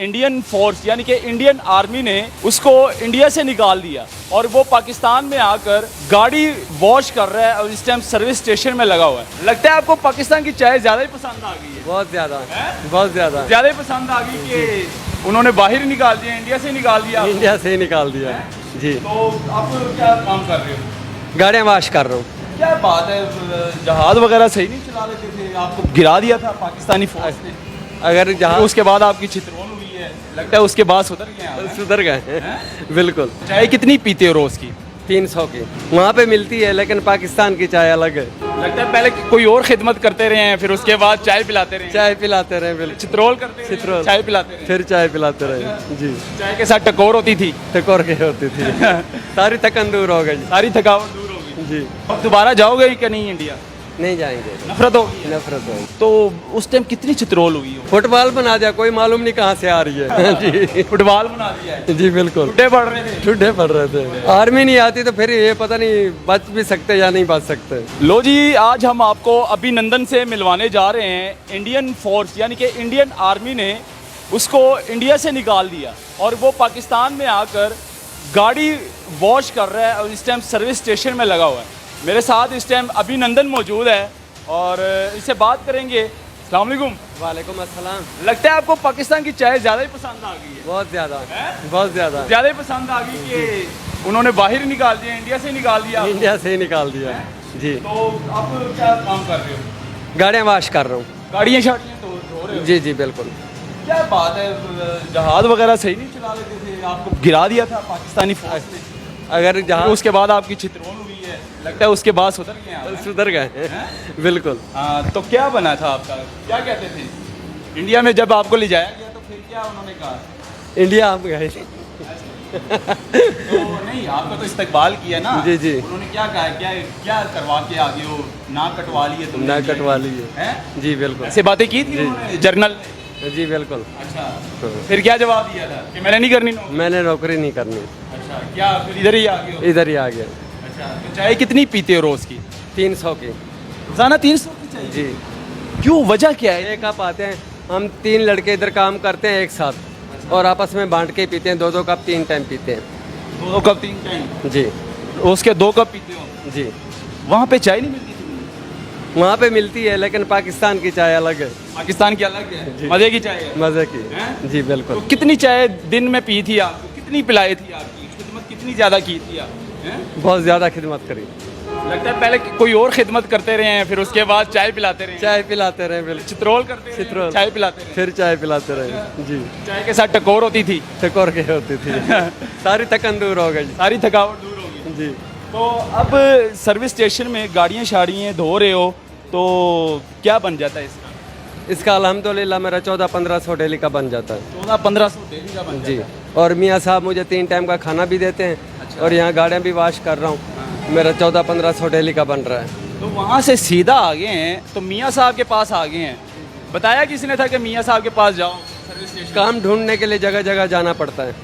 Indian force यानी कि Indian army ने उसको इंडिया से निकाल दिया और वो पाकिस्तान में आकर गाड़ी वॉश कर रहा है और इस टाइम सर्विस स्टेशन में लगा हुआ है। लगता है आपको पाकिस्तान की चाय ज़्यादा ही पसंद आ गई है? बहुत ज़्यादा, बहुत ज़्यादा ही पसंद आ गई कि उन्होंने बाहर निकाल दिया, इंडिया से निकाल दिया। इंडिया से ही निकाल दिया जी। तो आप क्या काम कर रहे हो? गाड़ियाँ वॉश कर रहा हूँ। क्या बात है, जहाज वगैरह सही नहीं चला लेते थे, आपको गिरा दिया था पाकिस्तानी फौज ने। अगर जहाँ उसके बाद आपकी चित्रोल हुई है, लगता है उसके बाद सुधर गए आप। सुधर गए बिल्कुल। चाय कितनी पीते हो रोज की? 300 की वहाँ पे मिलती है, लेकिन पाकिस्तान की चाय अलग है। लगता है पहले कोई और खिदमत करते रहे हैं, फिर उसके बाद चाय पिलाते रहे। चाय पिलाते रहे, बिल्कुल। चित्रोल करते रहे, चित्रोल चाय पिलाते रहे, फिर चाय पिलाते रहे जी। चाय के साथ टकोर होती थी। टकोर के होती थी सारी थकन दूर हो गई, सारी थकावट दूर हो गई जी। अब दोबारा जाओगे कि नहीं इंडिया? नहीं जाएंगे, नफरत होगी। नफरत हो। तो उस टाइम कितनी चित्रोल हुई हो? फुटबॉल बना दिया, कोई मालूम नहीं कहाँ से आ रही है जी। फुटबॉल बना दिया है जी बिल्कुल। छुट्टे पड़ रहे थे। ठुड्डे पड़ रहे थे। आर्मी नहीं आती तो फिर ये पता नहीं बच भी सकते या नहीं बच सकते। लो जी, आज हम आपको अभिनंदन से मिलवाने जा रहे हैं। इंडियन फोर्स यानी कि इंडियन आर्मी ने उसको इंडिया से निकाल दिया और वो पाकिस्तान में आकर गाड़ी वॉश कर रहा है और इस टाइम सर्विस स्टेशन में लगा हुआ है। मेरे साथ इस टाइम अभिनंदन मौजूद है और इससे बात करेंगे। अस्सलाम वालेकुम। वालेकुम अस्सलाम। लगता है आपको पाकिस्तान की चाय ज़्यादा ही पसंद आ गई है? बहुत ज़्यादा, बहुत ज़्यादा ही पसंद आ गई कि उन्होंने बाहर निकाल दिया, इंडिया से निकाल दिया। इंडिया से ही निकाल दिया जी। तो आप क्या काम कर रहे हो? गाड़ियाँ वॉश कर रहा हूँ। गाड़ियाँ शाड़ियाँ धो रहे हो? जी जी बिल्कुल। क्या बात है, जहाज वगैरह सही नहीं चला लेते थे, आपको गिरा दिया था पाकिस्तानी फौज ने। अगर जहाँ उसके बाद आपकी चित्रोल हुई है, लगता है उसके बाद सुधर गए आप। सुधर गए बिल्कुल। तो क्या बना था आपका, क्या कहते थे इंडिया में जब आपको ले जाया गया? तो फिर क्या उन्होंने कहा? इंडिया हम गए तो नहीं, आपका तो इस्तकबाल किया ना। जी जी। उन्होंने क्या कहा, क्या क्या करवा के आगे हो? ना कटवा लिए तुमने? ना कटवा लिए हैं? जी बिल्कुल। ऐसे बातें की थी उन्होंने जर्नल ने? जी बिल्कुल। अच्छा, फिर क्या जवाब दिया था कि मैंने नहीं करनी नौकरी? मैंने नौकरी नहीं करनी। अच्छा, क्या फिर इधर ही आ गए हो? इधर ही आ गया। अच्छा, तो चाय कितनी पीते हो रोज की? 300 की रोजाना 300 की चाय? जी। क्यों, वजह क्या है? एक कप आते हैं, हम 3 लड़के इधर काम करते हैं एक साथ और आपस में बांट के पीते हैं। 2-2 कप 3 टाइम पीते हैं। 2 कप 3 टाइम? जी। उसके 2 कप पीते हो? जी। वहाँ पे चाय नहीं मिलती थी? वहाँ पे मिलती है, लेकिन पाकिस्तान की चाय अलग है। पाकिस्तान की अलग है, मजे की चाय है। मज़े की हैं? जी बिल्कुल। तो कितनी चाय दिन में पी थी आपको? कितनी पिलाई थी आपकी खिदमत, कितनी ज़्यादा की थी आप? हैं? बहुत ज़्यादा खिदमत करी। लगता है पहले कोई और खिदमत करते रहे हैं, फिर उसके बाद चाय पिलाते रहे हैं। चाय पिलाते रहे, बिल्कुल। चित्रोल करते रहे, चित्रोल। चाय पिलाते रहे। फिर चाय पिलाते रहे जी। चाय के साथ टकोर होती थी। टकोर के होती थी सारी थकन दूर हो गई। सारी थकावट दूर हो गई जी। तो अब सर्विस स्टेशन में गाड़ियाँ शाड़ियाँ धो रहे हो, तो क्या बन जाता है इसका? इसका अल्हम्दुलिल्लाह मेरा 1400-1500 डेली का बन जाता है। 1400-1500 डेली का बन जी। जाता है। और मियाँ साहब मुझे 3 टाइम का खाना भी देते हैं। अच्छा। और यहाँ गाड़ियाँ भी वॉश कर रहा हूँ। मेरा 1400-1500 डेली का बन रहा है। तो वहाँ से सीधा आ गए हैं, तो मियाँ साहब के पास आ गए हैं। बताया किसने था कि मियाँ साहब के पास जाओ सर्विस स्टेशन? काम ढूंढने के लिए जगह जगह जाना पड़ता है।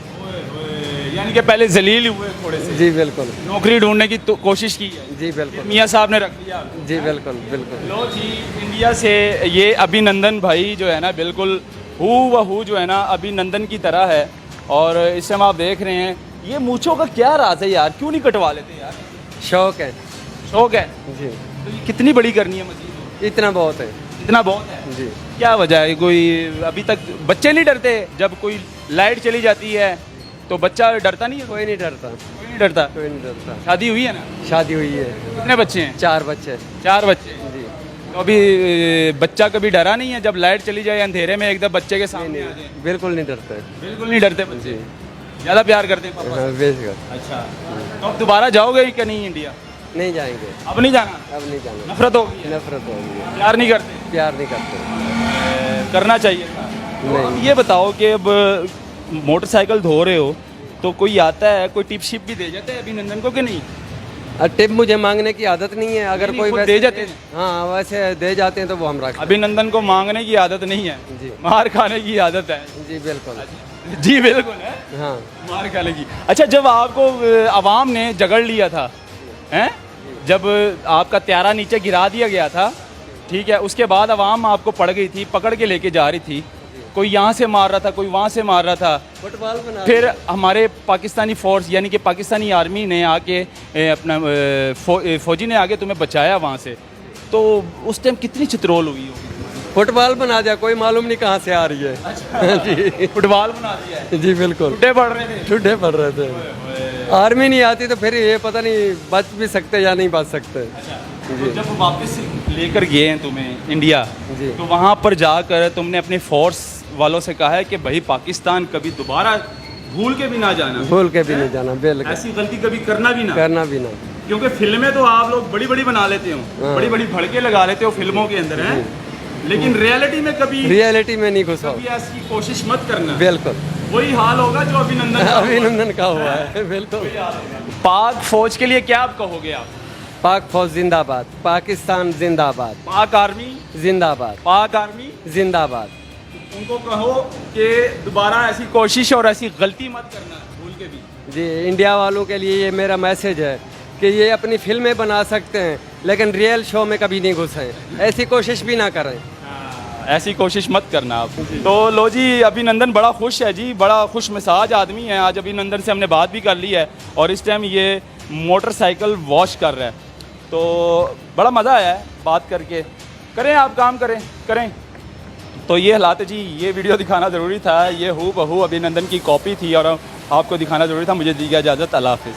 यानी कि पहले जलील हुए थोड़े से, जी बिल्कुल। नौकरी ढूंढने की तो कोशिश की है, जी बिल्कुल। मियाँ साहब ने रख लिया। जी बिल्कुल बिल्कुल। लो जी, इंडिया से ये अभिनंदन भाई जो है ना, बिल्कुल हू जो है ना अभिनंदन की तरह है। और इस समय आप देख रहे हैं, ये मूंछों का क्या राज है यार, क्यों नहीं कटवा लेते यार? शौक है। शौक है? जी। तो ये कितनी बड़ी करनी है मजीद? इतना बहुत है। इतना बहुत है? जी। क्या वजह है? कोई अभी तक बच्चे नहीं डरते जब कोई लाइट चली जाती है? तो बच्चा डरता नहीं है? कोई नहीं डरता। कोई नहीं डरता? कोई नहीं डरता। शादी हुई है ना? शादी हुई है। कितने बच्चे हैं? 4 बच्चे। 4 बच्चे। जी। तो अभी बच्चा कभी डरा नहीं है जब लाइट चली जाए अंधेरे में एकदम बच्चे के सामने आ जाए? बिल्कुल नहीं डरते। बिल्कुल नहीं डरते बच्चे? ज़्यादा प्यार करते हैं पापा हाँ, से? बेशक। अच्छा, तो अब दोबारा जाओगे कि नहीं इंडिया? नहीं जाएंगे। अब नहीं जाना? अब नहीं जाना। नफरत होगी है? नफरत होगी है। प्यार नहीं करते? प्यार नहीं करते। करना चाहिए था। तो अब नहीं। ये बताओ कि अब मोटरसाइकिल धो रहे हो, तो कोई आता है, कोई टिप शिप भी दे जाता है अभिनंदन को कि नहीं? टिप मुझे मांगने की आदत नहीं है। अगर नहीं, कोई खुद वैसे दे जाते हैं? हाँ वैसे दे जाते हैं तो वो हम रखते अभिनंदन को मांगने की आदत नहीं है, जी। मार खाने की आदत है। हैं। जी बिल्कुल। जी बिल्कुल है, हाँ। मार खाने की। अच्छा, जब आपको अवाम ने जगड़ लिया था, हैं, जब आपका त्यारा नीचे गिरा दिया गया था, ठीक है, उसके बाद अवाम आपको पड़ गई थी, पकड़ के लेके जा रही थी, कोई यहाँ से मार रहा था, कोई वहाँ से मार रहा था। फुटबॉल बना फिर हमारे पाकिस्तानी फोर्स यानी कि पाकिस्तानी आर्मी ने आके अपना फौजी ने आके तुम्हें बचाया वहाँ से, तो उस टाइम कितनी चित्रोल हुई होगी? फुटबॉल बना दिया, कोई मालूम नहीं कहाँ से आ रही है। जी फुटबॉल बना दिया है। जी बिल्कुल, टुड्डे पड़ रहे थे। ठुड्डे पड़ रहे थे। आर्मी नहीं आती तो फिर ये पता नहीं बच भी सकते या नहीं बच सकते। तो जब वापस लेकर गए हैं तुम्हें इंडिया, जी। तो वहाँ पर जाकर तुमने अपने फोर्स वालों से कहा है कि भाई पाकिस्तान कभी दोबारा भूल के भी ना जाना, भूल के भी नहीं जाना, बिल्कुल ऐसी गलती कभी करना भी ना, करना भी ना। क्योंकि फिल्में तो आप लोग बड़ी बड़ी बना लेते हो, हाँ। बड़ी बड़ी भड़के लगा लेते हो फिल्मों के अंदर हैं, लेकिन रियलिटी में कभी रियलिटी में नहीं घुसा, कभी ऐसी कोशिश मत करना। बिल्कुल वही हाल होगा जो अभिनंदन का हुआ। अभिनंदन का हुआ है, बिल्कुल। पाक फौज के लिए क्या आप कहोगे? आप पाक फौज जिंदाबाद, पाकिस्तान जिंदाबाद, पाक आर्मी जिंदाबाद, पाक आर्मी जिंदाबाद। उनको कहो कि दोबारा ऐसी कोशिश और ऐसी गलती मत करना भूल के भी। जी, इंडिया वालों के लिए ये मेरा मैसेज है कि ये अपनी फिल्में बना सकते हैं लेकिन रियल शो में कभी नहीं घुसें, ऐसी कोशिश भी ना करें। ऐसी कोशिश मत करना आप। तो लो जी, अभिनंदन बड़ा खुश है जी, बड़ा खुश मिजाज आदमी है। आज अभिनंदन से हमने बात भी कर ली है और इस टाइम ये मोटरसाइकिल वॉश कर रहा है, तो बड़ा मज़ा आया है बात करके। करें आप काम करें। तो ये हालात है जी, ये वीडियो दिखाना ज़रूरी था, ये हूबहू अभिनंदन की कॉपी थी और आपको दिखाना ज़रूरी था। मुझे दी गई इजाज़त, अल्लाह हाफ़िज़।